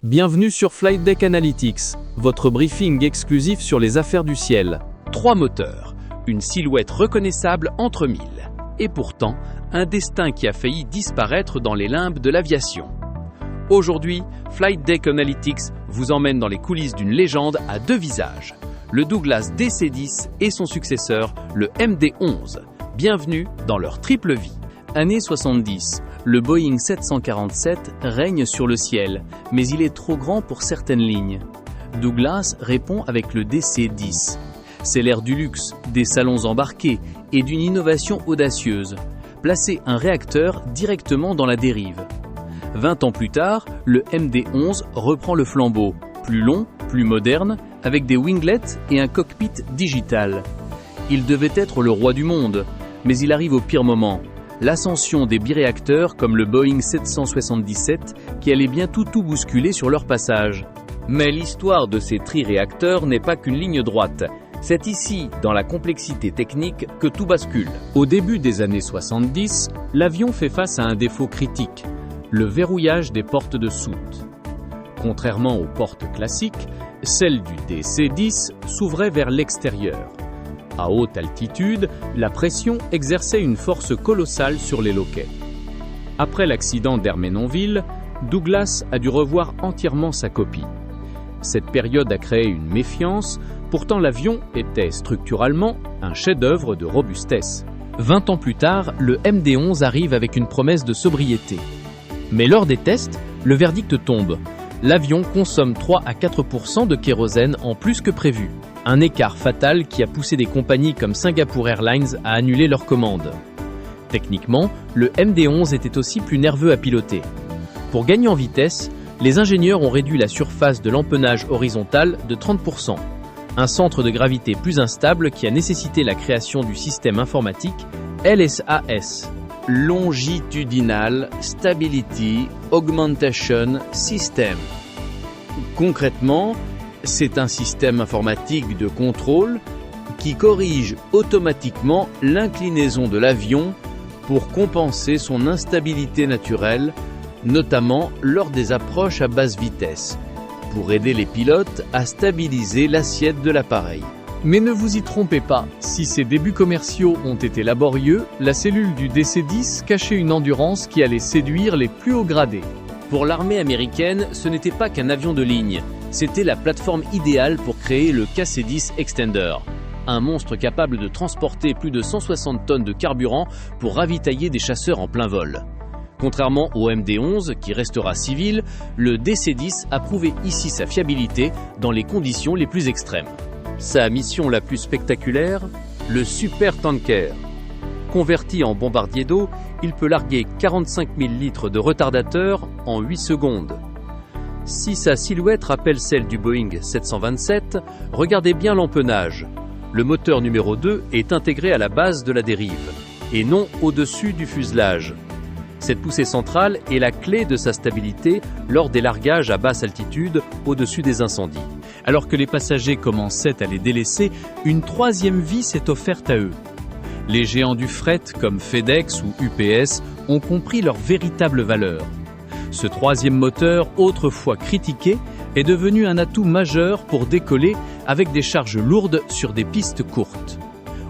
Bienvenue sur Flight Deck Analytics, votre briefing exclusif sur les affaires du ciel. 3 moteurs, une silhouette reconnaissable entre mille. Et pourtant, un destin qui a failli disparaître dans les limbes de l'aviation. Aujourd'hui, Flight Deck Analytics vous emmène dans les coulisses d'une légende à 2 visages. Le Douglas DC-10 et son successeur, le MD-11. Bienvenue dans leur triple vie. Années 70. Le Boeing 747 règne sur le ciel, mais il est trop grand pour certaines lignes. Douglas répond avec le DC-10. C'est l'ère du luxe, des salons embarqués et d'une innovation audacieuse. Placer un réacteur directement dans la dérive. 20 ans plus tard, le MD-11 reprend le flambeau, plus long, plus moderne, avec des winglets et un cockpit digital. Il devait être le roi du monde, mais il arrive au pire moment. L'ascension des biréacteurs comme le Boeing 777 qui allait bientôt tout bousculer sur leur passage. Mais l'histoire de ces triréacteurs n'est pas qu'une ligne droite. C'est ici, dans la complexité technique, que tout bascule. Au début des années 70, l'avion fait face à un défaut critique, le verrouillage des portes de soute. Contrairement aux portes classiques, celle du DC-10 s'ouvrait vers l'extérieur. À haute altitude, la pression exerçait une force colossale sur les loquets. Après l'accident d'Ermenonville, Douglas a dû revoir entièrement sa copie. Cette période a créé une méfiance, pourtant l'avion était structurellement un chef-d'œuvre de robustesse. 20 ans plus tard, le MD-11 arrive avec une promesse de sobriété. Mais lors des tests, le verdict tombe. L'avion consomme 3 à 4% de kérosène en plus que prévu. Un écart fatal qui a poussé des compagnies comme Singapore Airlines à annuler leurs commandes. Techniquement, le MD-11 était aussi plus nerveux à piloter. Pour gagner en vitesse, les ingénieurs ont réduit la surface de l'empennage horizontal de 30%. Un centre de gravité plus instable qui a nécessité la création du système informatique LSAS. Longitudinal Stability Augmentation System. Concrètement, c'est un système informatique de contrôle qui corrige automatiquement l'inclinaison de l'avion pour compenser son instabilité naturelle, notamment lors des approches à basse vitesse, pour aider les pilotes à stabiliser l'assiette de l'appareil. Mais ne vous y trompez pas, si ces débuts commerciaux ont été laborieux, la cellule du DC-10 cachait une endurance qui allait séduire les plus hauts gradés. Pour l'armée américaine, ce n'était pas qu'un avion de ligne, c'était la plateforme idéale pour créer le KC-10 Extender, un monstre capable de transporter plus de 160 tonnes de carburant pour ravitailler des chasseurs en plein vol. Contrairement au MD-11, qui restera civil, le DC-10 a prouvé ici sa fiabilité dans les conditions les plus extrêmes. Sa mission la plus spectaculaire, le Super Tanker. Converti en bombardier d'eau, il peut larguer 45 000 litres de retardateur en 8 secondes. Si sa silhouette rappelle celle du Boeing 727, regardez bien l'empennage. Le moteur numéro 2 est intégré à la base de la dérive, et non au-dessus du fuselage. Cette poussée centrale est la clé de sa stabilité lors des largages à basse altitude au-dessus des incendies. Alors que les passagers commençaient à les délaisser, une 3e vie s'est offerte à eux. Les géants du fret comme FedEx ou UPS ont compris leur véritable valeur. Ce 3e moteur, autrefois critiqué, est devenu un atout majeur pour décoller avec des charges lourdes sur des pistes courtes.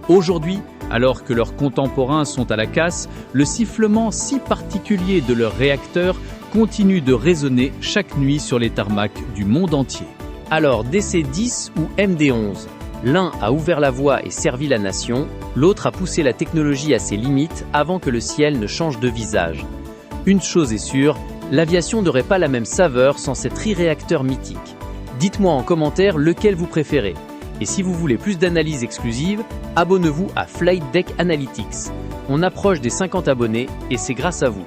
Aujourd'hui, alors que leurs contemporains sont à la casse, le sifflement si particulier de leurs réacteurs continue de résonner chaque nuit sur les tarmacs du monde entier. Alors DC-10 ou MD-11 ? L'un a ouvert la voie et servi la nation, l'autre a poussé la technologie à ses limites avant que le ciel ne change de visage. Une chose est sûre, l'aviation n'aurait pas la même saveur sans ces triréacteurs mythiques. Dites-moi en commentaire lequel vous préférez. Et si vous voulez plus d'analyses exclusives, abonnez-vous à Flight Deck Analytics. On approche des 50 abonnés et c'est grâce à vous.